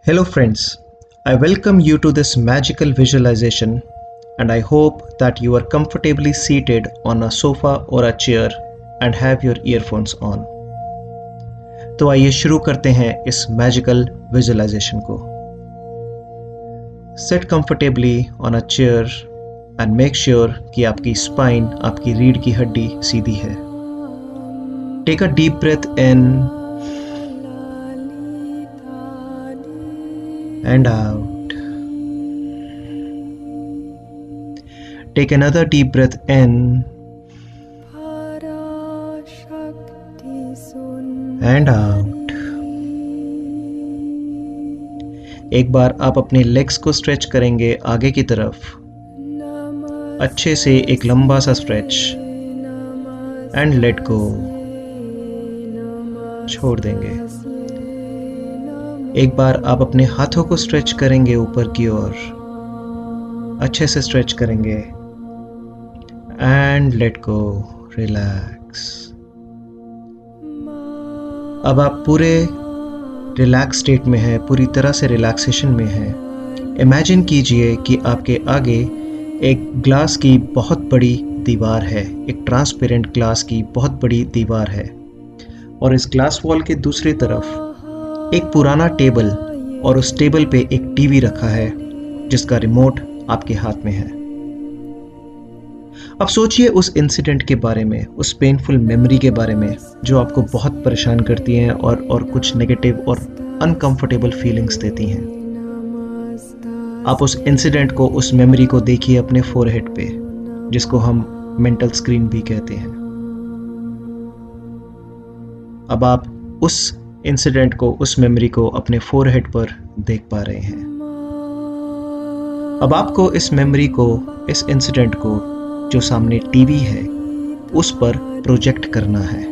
Hello, friends. I welcome you to this magical visualization, and I hope that you are comfortably seated on a sofa or a chair and have your earphones on. तो आइए शुरू करते हैं इस magical visualisation को. Sit comfortably on a chair and make sure कि आपकी spine, आपकी रीढ़ की हड्डी सीधी है. Take a deep breath in and out. Take another deep breath in and out. एक बार आप अपने लेग्स को स्ट्रेच करेंगे आगे की तरफ, अच्छे से एक लंबा सा स्ट्रेच एंड लेट गो, छोड़ देंगे. एक बार आप अपने हाथों को स्ट्रेच करेंगे ऊपर की ओर, अच्छे से स्ट्रेच करेंगे एंड लेट गो, रिलैक्स. अब आप पूरे रिलैक्स स्टेट में हैं, पूरी तरह से रिलैक्सेशन में हैं. इमेजिन कीजिए कि आपके आगे एक ग्लास की बहुत बड़ी दीवार है, एक ट्रांसपेरेंट ग्लास की बहुत बड़ी दीवार है, और इस ग्लास वॉल के दूसरी तरफ एक पुराना टेबल, और उस टेबल पे एक टीवी रखा है जिसका रिमोट आपके हाथ में है. अब सोचिए उस इंसिडेंट के बारे में, उस पेनफुल मेमोरी के बारे में जो आपको बहुत परेशान करती हैं और कुछ नेगेटिव और अनकंफर्टेबल फीलिंग्स देती हैं. आप उस इंसिडेंट को, उस मेमोरी को देखिए अपने फोरहेड पे, जिसको हम मेंटल स्क्रीन भी कहते हैं. अब आप उस इंसिडेंट को, उस मेमोरी को अपने फोरहेड पर देख पा रहे हैं. अब आपको इस मेमोरी को, इस इंसिडेंट को जो सामने टीवी है उस पर प्रोजेक्ट करना है.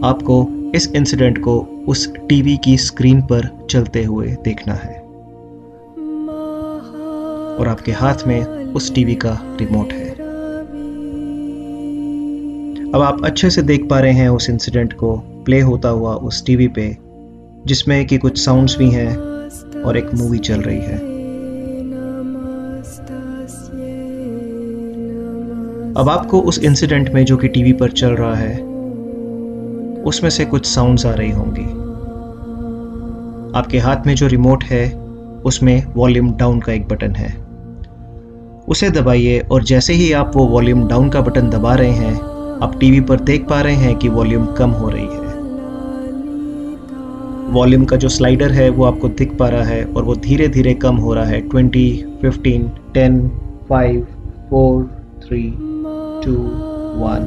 आपको इस इंसिडेंट को उस टीवी की स्क्रीन पर चलते हुए देखना है, और आपके हाथ में उस टीवी का रिमोट है. अब आप अच्छे से देख पा रहे हैं उस इंसिडेंट को प्ले होता हुआ उस टीवी पे, जिसमें कि कुछ साउंड्स भी हैं और एक मूवी चल रही है. अब आपको उस इंसिडेंट में जो कि टीवी पर चल रहा है उसमें से कुछ साउंड्स आ रही होंगी. आपके हाथ में जो रिमोट है उसमें वॉल्यूम डाउन का एक बटन है, उसे दबाइए, और जैसे ही आप वो वॉल्यूम डाउन का बटन दबा रहे हैं, आप टीवी पर देख पा रहे हैं कि वॉल्यूम कम हो रही है. वॉल्यूम का जो स्लाइडर है वो आपको दिख पा रहा है, और वो धीरे धीरे कम हो रहा है. 20, 15, 10, 5, 4, 3, 2, 1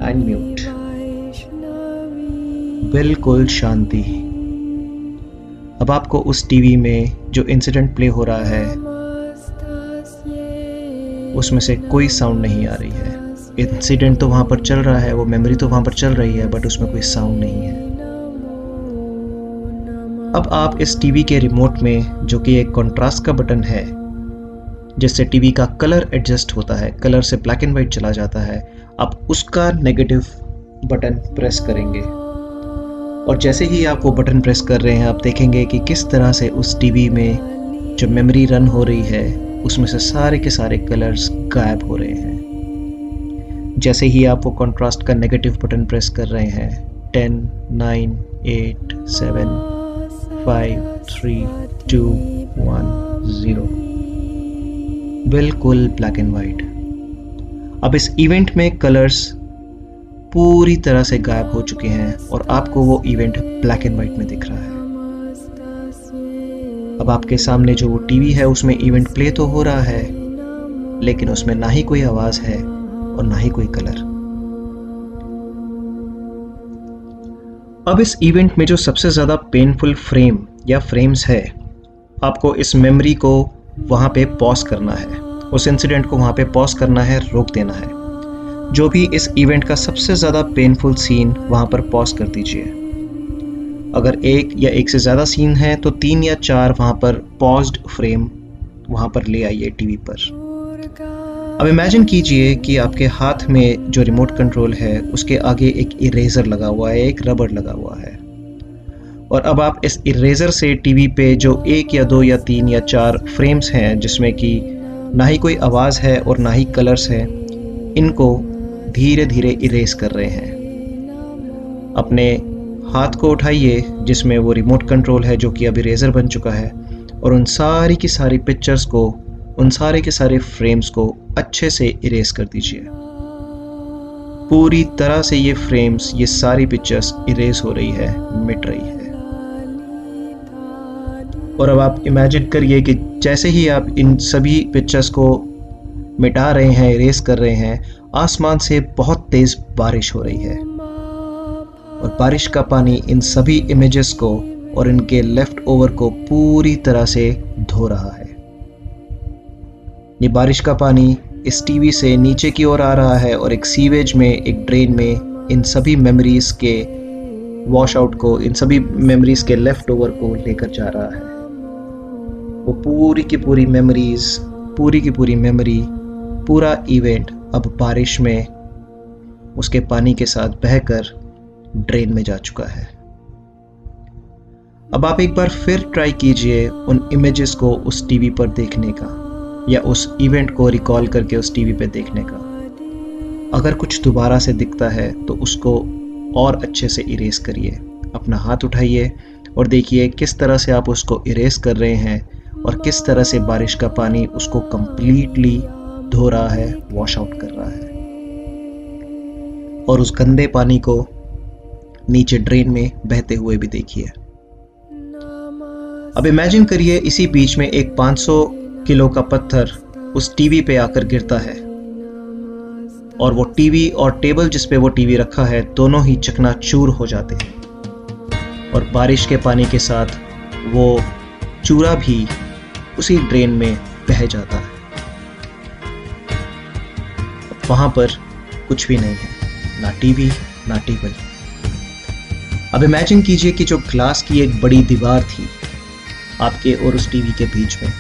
एंड म्यूट. बिल्कुल शांति. अब आपको उस टीवी में जो इंसिडेंट प्ले हो रहा है उसमें से कोई साउंड नहीं आ रही है. इंसिडेंट तो वहां पर चल रहा है, वो मेमोरी तो वहां पर चल रही है, बट उसमें कोई साउंड नहीं है. अब आप इस टीवी के रिमोट में, जो कि एक कॉन्ट्रास्ट का बटन है जिससे टीवी का कलर एडजस्ट होता है, कलर से ब्लैक एंड वाइट चला जाता है, आप उसका नेगेटिव बटन प्रेस करेंगे. और जैसे ही आप वो बटन प्रेस कर रहे हैं, आप देखेंगे कि किस तरह से उस टीवी में जो मेमोरी रन हो रही है उसमें से सारे के सारे कलर्स गायब हो रहे हैं. जैसे ही आप वो कॉन्ट्रास्ट का नेगेटिव बटन प्रेस कर रहे हैं, 10, 9, 8, 7, 5, 3, 2, 1, 0, बिल्कुल ब्लैक एंड वाइट. अब इस इवेंट में कलर्स पूरी तरह से गायब हो चुके हैं और आपको वो इवेंट ब्लैक एंड वाइट में दिख रहा है. अब आपके सामने जो वो टीवी है उसमें इवेंट प्ले तो हो रहा है, लेकिन उसमें ना ही कोई आवाज है और ना ही कोई कलर. अब इस इवेंट में जो सबसे ज्यादा पेनफुल फ्रेम या फ्रेम्स है, आपको इस मेमोरी को वहां पे पॉज करना है, उस इंसिडेंट को वहां पे पॉज करना है, रोक देना है. जो भी इस इवेंट का सबसे ज्यादा पेनफुल सीन, वहां पर पॉज कर दीजिए. अगर एक या एक से ज्यादा सीन है तो 3 या 4 वहां पर पॉज्ड फ्रेम वहां पर ले आइए टीवी पर. अब इमेजिन कीजिए कि आपके हाथ में जो रिमोट कंट्रोल है उसके आगे एक इरेजर लगा हुआ है, एक रबर लगा हुआ है, और अब आप इस इरेज़र से टीवी पे जो 1 या 2 या 3 या 4 फ्रेम्स हैं जिसमें कि ना ही कोई आवाज़ है और ना ही कलर्स हैं, इनको धीरे धीरे इरेज कर रहे हैं। अपने हाथ को उठाइए जिसमें वो रिमोट कंट्रोल है जो कि अब इरेज़र बन चुका है, और उन सारी की सारी पिक्चर्स को, उन सारे के सारे फ्रेम्स को अच्छे से इरेज कर दीजिए। पूरी तरह से ये फ्रेम्स, ये सारी पिक्चर्स इरेज हो रही है, मिट रही है। और अब आप इमेजिन करिए कि जैसे ही आप इन सभी पिक्चर्स को मिटा रहे हैं, इरेज कर रहे हैं, आसमान से बहुत तेज बारिश हो रही है और बारिश का पानी इन सभी इमेजेस को और इनके लेफ्ट ओवर को पूरी तरह से धो रहा है। ये बारिश का पानी इस टीवी से नीचे की ओर आ रहा है और एक सीवेज में, एक ड्रेन में इन सभी मेमोरीज के वॉश आउट को, इन सभी मेमोरीज के लेफ्ट ओवर को लेकर जा रहा है। वो पूरी की पूरी मेमोरीज, पूरी की पूरी मेमोरी, पूरा इवेंट अब बारिश में उसके पानी के साथ बहकर ड्रेन में जा चुका है। अब आप एक बार फिर ट्राई कीजिए उन इमेजेस को उस टीवी पर देखने का, या उस इवेंट को रिकॉल करके उस टीवी पे देखने का। अगर कुछ दोबारा से दिखता है तो उसको और अच्छे से इरेज करिए। अपना हाथ उठाइए और देखिए किस तरह से आप उसको इरेज कर रहे हैं और किस तरह से बारिश का पानी उसको कंप्लीटली धो रहा है, वॉश आउट कर रहा है। और उस गंदे पानी को नीचे ड्रेन में बहते हुए भी देखिए। अब इमेजिन करिए इसी बीच में एक 500 किलो का पत्थर उस टीवी पे आकर गिरता है और वो टीवी और टेबल जिस पे वो टीवी रखा है दोनों ही चकनाचूर हो जाते हैं और बारिश के पानी के साथ वो चूरा भी उसी ड्रेन में बह जाता है। वहां पर कुछ भी नहीं है, ना टीवी ना टेबल। अब इमेजिन कीजिए कि जो ग्लास की एक बड़ी दीवार थी आपके और उस टीवी के बीच में,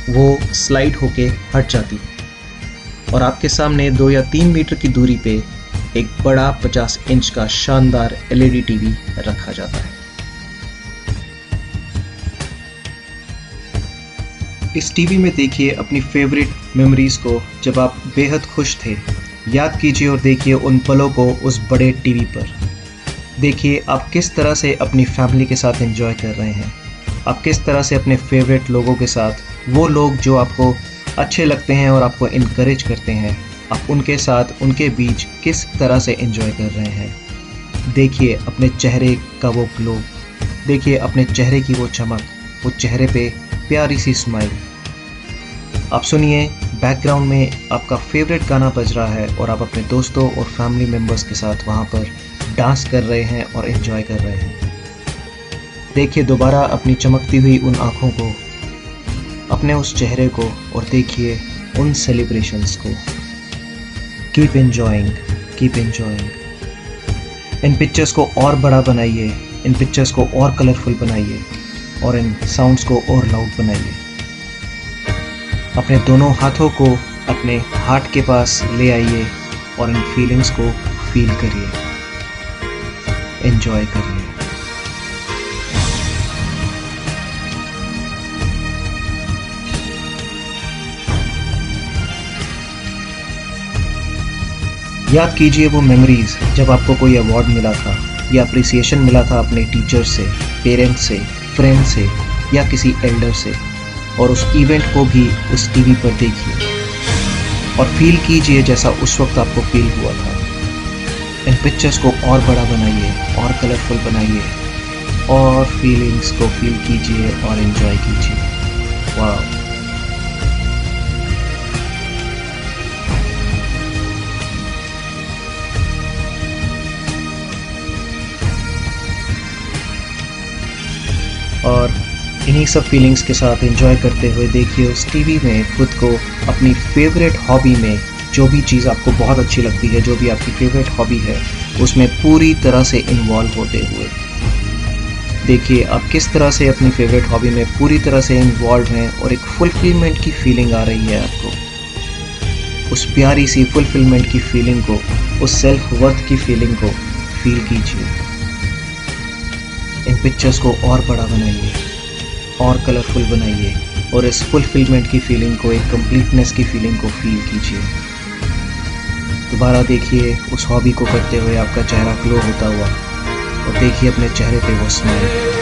वो स्लाइड होके हट जाती और आपके सामने 2 या 3 मीटर की दूरी पे एक बड़ा 50 इंच का शानदार एलईडी टीवी रखा जाता है। इस टीवी में देखिए अपनी फेवरेट मेमोरीज को जब आप बेहद खुश थे। याद कीजिए और देखिए उन पलों को उस बड़े टीवी पर। देखिए आप किस तरह से अपनी फैमिली के साथ एंजॉय कर रहे हैं, आप किस तरह से अपने फेवरेट लोगों के साथ, वो लोग जो आपको अच्छे लगते हैं और आपको इनकरेज करते हैं, आप उनके साथ, उनके बीच किस तरह से एंजॉय कर रहे हैं। देखिए अपने चेहरे का वो ग्लो, देखिए अपने चेहरे की वो चमक, वो चेहरे पे प्यारी सी स्माइल। आप सुनिए बैकग्राउंड में आपका फेवरेट गाना बज रहा है और आप अपने दोस्तों और फैमिली मेम्बर्स के साथ वहाँ पर डांस कर रहे हैं और एंजॉय कर रहे हैं। देखिए दोबारा अपनी चमकती हुई उन आँखों को, अपने उस चेहरे को, और देखिए उन सेलिब्रेशंस को। Keep enjoying, keep enjoying. इन पिक्चर्स को और बड़ा बनाइए, इन पिक्चर्स को और कलरफुल बनाइए और इन साउंड्स को और लाउड बनाइए। अपने दोनों हाथों को अपने हार्ट के पास ले आइए और इन फीलिंग्स को फील करिए, एंजॉय करिए। याद कीजिए वो मेमोरीज जब आपको कोई अवार्ड मिला था या अप्रिसिएशन मिला था अपने टीचर से, पेरेंट्स से, फ्रेंड से या किसी एल्डर से, और उस इवेंट को भी उस टीवी पर देखिए और फील कीजिए जैसा उस वक्त आपको फील हुआ था। इन पिक्चर्स को और बड़ा बनाइए और कलरफुल बनाइए और फीलिंग्स को फील कीजिए और एंजॉय कीजिए। वाह। और इन्हीं सब फीलिंग्स के साथ एंजॉय करते हुए देखिए उस टीवी में खुद को अपनी फेवरेट हॉबी में, जो भी चीज़ आपको बहुत अच्छी लगती है, जो भी आपकी फेवरेट हॉबी है, उसमें पूरी तरह से इन्वॉल्व होते हुए। देखिए आप किस तरह से अपनी फेवरेट हॉबी में पूरी तरह से इन्वॉल्व हैं और एक फुलफिलमेंट की फीलिंग आ रही है आपको। उस प्यारी सी फुलफिलमेंट की फीलिंग को, उस सेल्फ वर्थ की फीलिंग को फील कीजिए, पिक्चर्स को और बड़ा बनाइए, और कलरफुल बनाइए और इस फुलफिलमेंट की फीलिंग को, एक कंप्लीटनेस की फीलिंग को फील कीजिए। दोबारा देखिए उस हॉबी को करते हुए आपका चेहरा ग्लो होता हुआ, और देखिए अपने चेहरे पे वो स्माइल।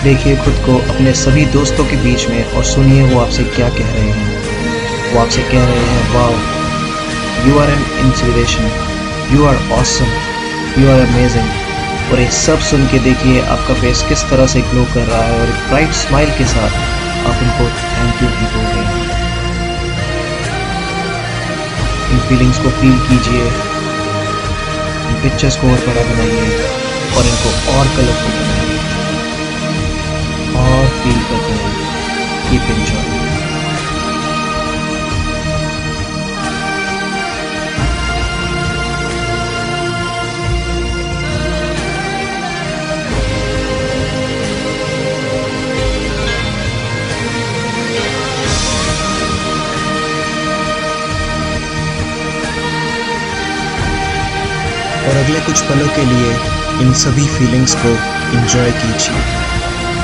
देखिए खुद को अपने सभी दोस्तों के बीच में और सुनिए वो आपसे क्या कह रहे हैं। वो आपसे कह रहे हैं, wow, you are an inspiration, you are awesome, you are amazing. और ये सब सुन के देखिए आपका फेस किस तरह से ग्लो कर रहा है, और एक ब्राइट स्माइल के साथ आप उनको थैंक यू भी बोल रहे हैं। इन फीलिंग्स को फील कीजिए, इन पिक्चर्स को और बड़ा बनाइए और इनको और कलरफुल बनाइए और फील करते हैं। Keep enjoy. और अगले कुछ पलों के लिए इन सभी फीलिंग्स को एंजॉय कीजिए,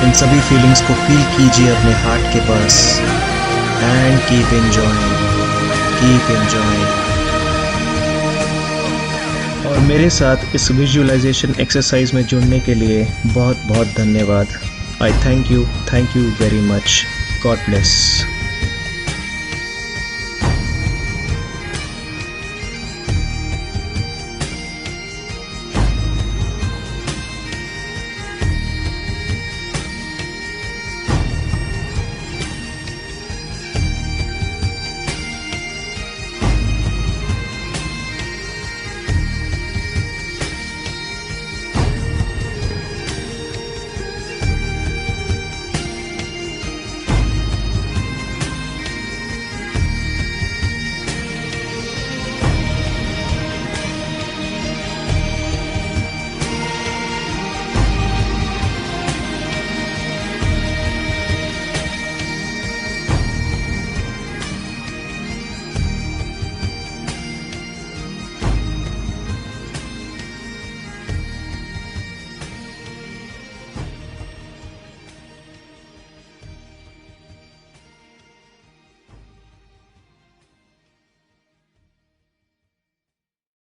इन सभी फीलिंग्स को फील कीजिए अपने हार्ट के पास। And keep enjoying, keep enjoying. और मेरे साथ इस विजुअलाइजेशन एक्सरसाइज में जुड़ने के लिए बहुत बहुत धन्यवाद। आई thank you very much. God bless.